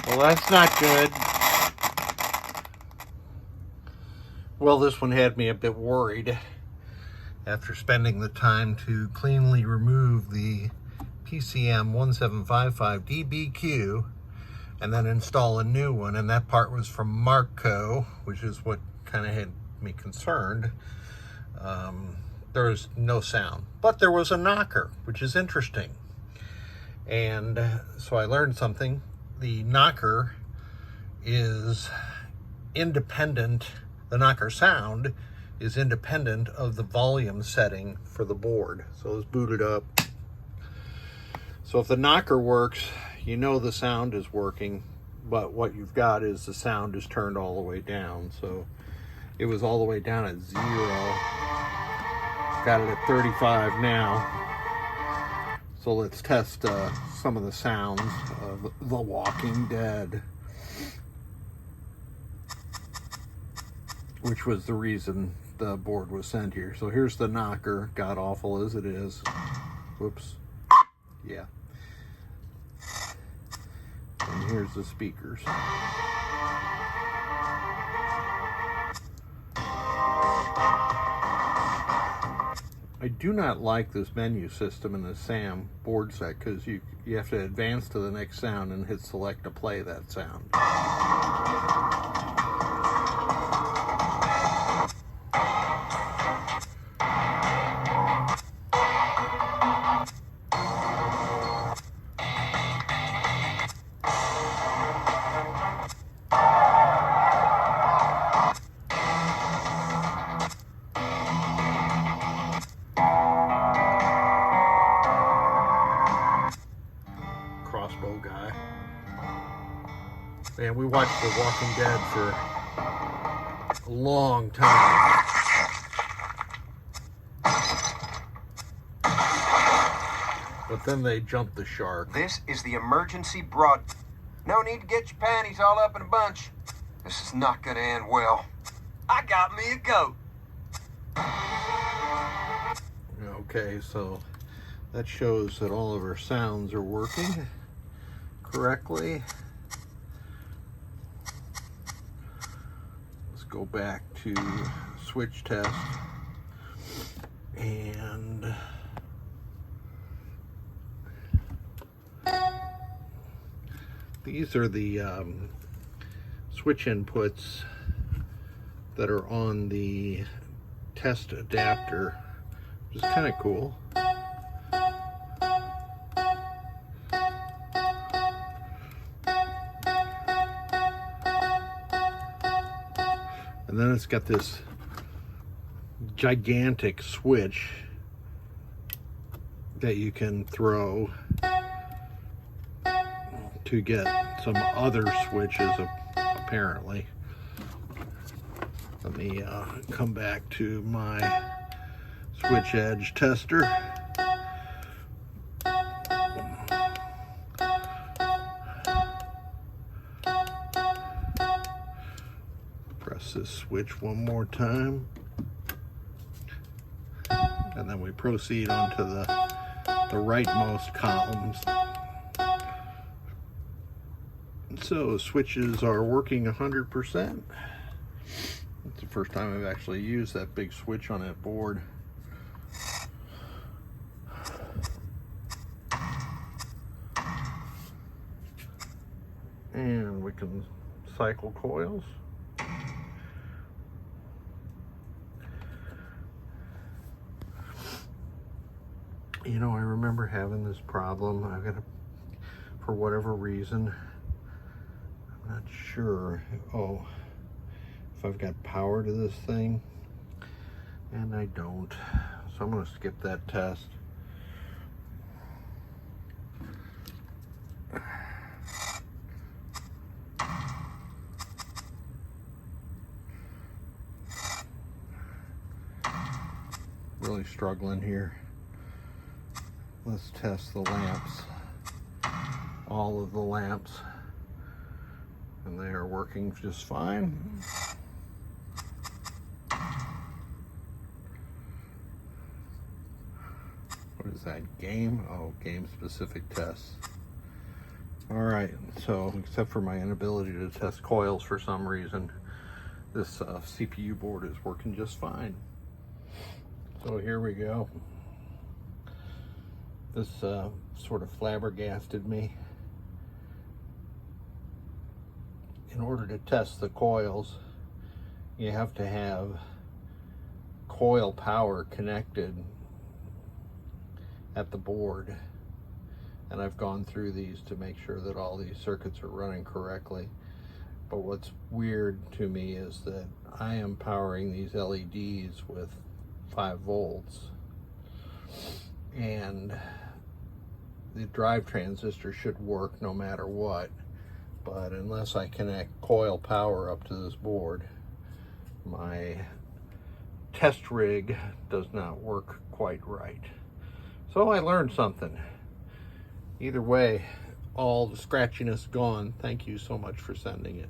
Well, that's not good. Well, this one had me a bit worried after spending the time to cleanly remove the PCM 1755 DBQ and then install a new one, and that part was from Marco, which is what kind of had me concerned. There was no sound, but there was a knocker, which is interesting. And so I learned something. The knocker is independent, the knocker sound is independent of the volume setting for the board. So let's boot it up. So if the knocker works, you know the sound is working, but what you've got is the sound is turned all the way down. So it was all the way down at 0. Got it at 35 now. So let's test some of the sounds of The Walking Dead, which was the reason the board was sent here. So here's the knocker, god awful as it is. Whoops. Yeah. And here's the speakers. I do not like this menu system in the SAM board set, because you have to advance to the next sound and hit select to play that sound. Crossbow guy. Man, we watched The Walking Dead for a long time. But then they jumped the shark. This is the emergency broad. No need to get your panties all up in a bunch. This is not gonna end well. I got me a goat. Okay, so that shows that all of our sounds are working correctly. Let's go back to switch test, and these are the switch inputs that are on the test adapter, which is kind of cool. And then it's got this gigantic switch that you can throw to get some other switches, apparently. Let me come back to my switch edge tester. Press this switch one more time, and then we proceed onto the rightmost columns. So switches are working 100%. It's the first time I've actually used that big switch on that board. And we can cycle coils. You know, I remember having this problem. I've got to, for whatever reason, I'm not sure. Oh, if I've got power to this thing, and I don't. So I'm going to skip that test. Really struggling here. Let's test the lamps. All of the lamps. And they are working just fine. What is that? Game? Oh, game specific tests. Alright, so except for my inability to test coils for some reason, this CPU board is working just fine. So here we go. This sort of flabbergasted me. In order to test the coils, you have to have coil power connected at the board. And I've gone through these to make sure that all these circuits are running correctly. But what's weird to me is that I am powering these LEDs with 5 volts. And the drive transistor should work no matter what. But unless I connect coil power up to this board, my test rig does not work quite right. So I learned something. Either way, all the scratchiness gone. Thank you so much for sending it.